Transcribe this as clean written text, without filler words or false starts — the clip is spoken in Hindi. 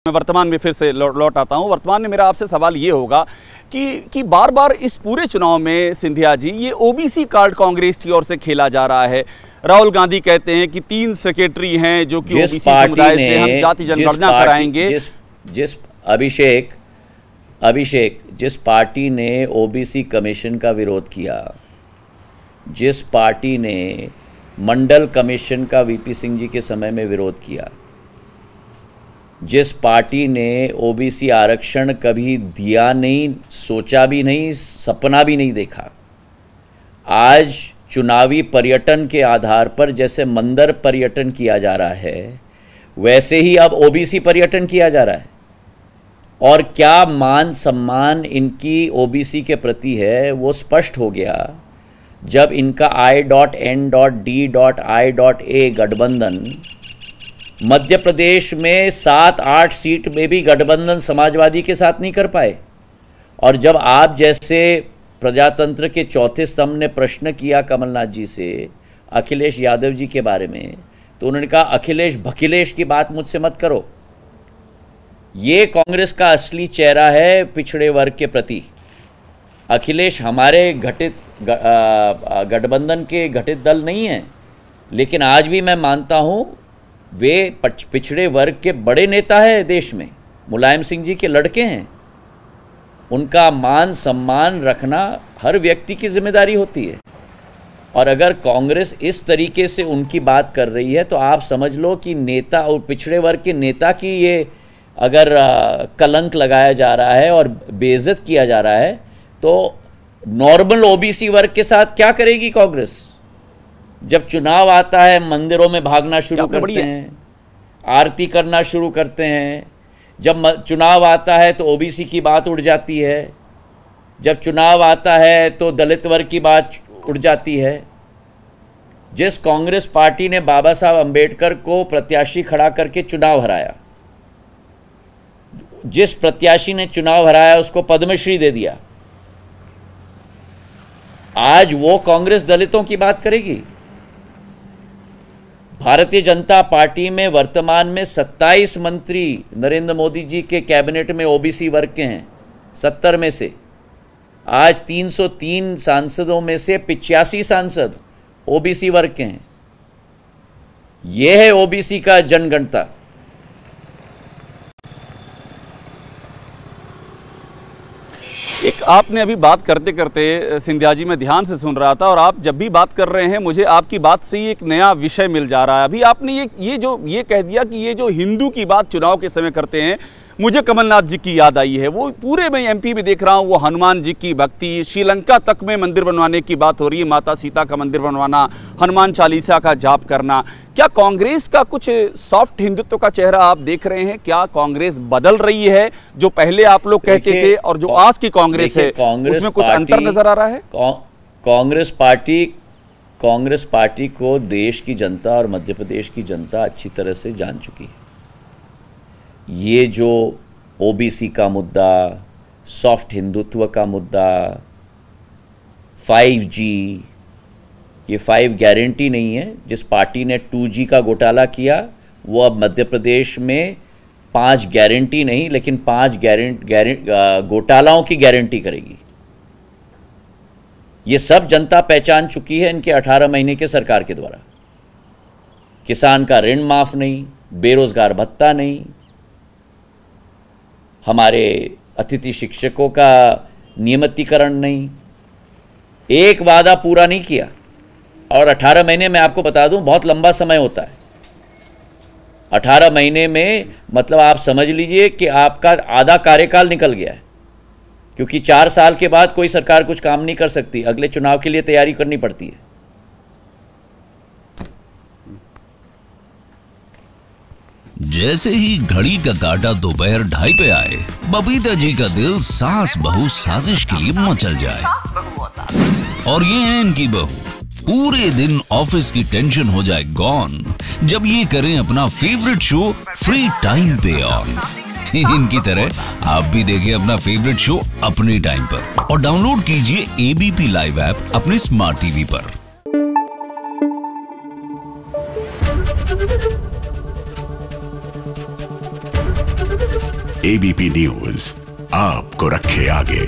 मैं वर्तमान में फिर से लौट आता हूं। वर्तमान में मेरा आपसे सवाल ये होगा कि बार बार इस पूरे चुनाव में सिंधिया जी ये ओबीसी कार्ड कांग्रेस की ओर से खेला जा रहा है। राहुल गांधी कहते हैं कि 3 सेक्रेटरी हैं जो कि ओबीसी समुदाय से हम जाति जनगणना कराएंगे। अभिषेक जिस पार्टी ने ओबीसी कमीशन का विरोध किया, जिस पार्टी ने मंडल कमीशन का वीपी सिंह जी के समय में विरोध किया, जिस पार्टी ने ओबीसी आरक्षण कभी दिया नहीं, सोचा भी नहीं, सपना भी नहीं देखा, आज चुनावी पर्यटन के आधार पर जैसे मंदिर पर्यटन किया जा रहा है, वैसे ही अब ओबीसी पर्यटन किया जा रहा है। और क्या मान सम्मान इनकी ओबीसी के प्रति है वो स्पष्ट हो गया जब इनका I.N.D.I.A गठबंधन मध्य प्रदेश में 7-8 सीट में भी गठबंधन समाजवादी के साथ नहीं कर पाए। और जब आप जैसे प्रजातंत्र के चौथे स्तंभ ने प्रश्न किया कमलनाथ जी से अखिलेश यादव जी के बारे में, तो उन्होंने कहा अखिलेश भखिलेश की बात मुझसे मत करो। ये कांग्रेस का असली चेहरा है पिछड़े वर्ग के प्रति। अखिलेश हमारे गठबंधन के घटित दल नहीं है, लेकिन आज भी मैं मानता हूं वे पिछड़े वर्ग के बड़े नेता है देश में, मुलायम सिंह जी के लड़के हैं। उनका मान सम्मान रखना हर व्यक्ति की जिम्मेदारी होती है। और अगर कांग्रेस इस तरीके से उनकी बात कर रही है तो आप समझ लो कि नेता और पिछड़े वर्ग के नेता की ये अगर कलंक लगाया जा रहा है और बेइज्जत किया जा रहा है, तो नॉर्मल ओबीसी वर्ग के साथ क्या करेगी कांग्रेस? जब चुनाव आता है मंदिरों में भागना शुरू करते हैं, आरती करना शुरू करते हैं। जब चुनाव आता है तो ओबीसी की बात उड़ जाती है, जब चुनाव आता है तो दलित वर्ग की बात उड़ जाती है। जिस कांग्रेस पार्टी ने बाबा साहब अंबेडकर को प्रत्याशी खड़ा करके चुनाव हराया, जिस प्रत्याशी ने चुनाव हराया उसको पद्मश्री दे दिया, आज वो कांग्रेस दलितों की बात करेगी? भारतीय जनता पार्टी में वर्तमान में 27 मंत्री नरेंद्र मोदी जी के कैबिनेट में ओबीसी वर्ग के हैं। 70 में से आज 303 सांसदों में से 85 सांसद ओबीसी वर्ग के हैं। यह है ओबीसी का जनगणना। एक आपने अभी बात करते करते सिंधिया जी मैं ध्यान से सुन रहा था, और आप जब भी बात कर रहे हैं मुझे आपकी बात से ही एक नया विषय मिल जा रहा है। अभी आपने ये कह दिया कि ये जो हिंदू की बात चुनाव के समय करते हैं, मुझे कमलनाथ जी की याद आई है। वो पूरे मैं एमपी में देख रहा हूँ, वो हनुमान जी की भक्ति, श्रीलंका तक में मंदिर बनवाने की बात हो रही है, माता सीता का मंदिर बनवाना, हनुमान चालीसा का जाप करना। क्या कांग्रेस का कुछ सॉफ्ट हिंदुत्व का चेहरा आप देख रहे हैं? क्या कांग्रेस बदल रही है? जो पहले आप लोग कहते थे और जो आज की कांग्रेस है उसमें कुछ अंतर नजर आ रहा है? कांग्रेस पार्टी को देश की जनता और मध्य प्रदेश की जनता अच्छी तरह से जान चुकी है। ये जो ओबीसी का मुद्दा, सॉफ्ट हिंदुत्व का मुद्दा, 5G, ये 5 गारंटी नहीं है। जिस पार्टी ने 2G का घोटाला किया वो अब मध्य प्रदेश में 5 गारंटी नहीं लेकिन 5 घोटालाओं की गारंटी करेगी। ये सब जनता पहचान चुकी है इनके 18 महीने के सरकार के द्वारा। किसान का ऋण माफ नहीं, बेरोजगार भत्ता नहीं, हमारे अतिथि शिक्षकों का नियमितीकरण नहीं, एक वादा पूरा नहीं किया। और 18 महीने में आपको बता दूं बहुत लंबा समय होता है। 18 महीने में मतलब आप समझ लीजिए कि आपका आधा कार्यकाल निकल गया है, क्योंकि 4 साल के बाद कोई सरकार कुछ काम नहीं कर सकती, अगले चुनाव के लिए तैयारी करनी पड़ती है। जैसे ही घड़ी का काटा दोपहर 2:30 पे आए, बबीता जी का दिल सास बहू साजिश के लिए मचल जाए। और ये है इनकी बहू, पूरे दिन ऑफिस की टेंशन हो जाए गॉन जब ये करें अपना फेवरेट शो फ्री टाइम पे ऑन। इनकी तरह आप भी देखें अपना फेवरेट शो अपने टाइम पर और डाउनलोड कीजिए एबीपी लाइव ऐप अपने स्मार्ट टीवी पर। Thank you. एबीपी न्यूज आपको रखे आगे।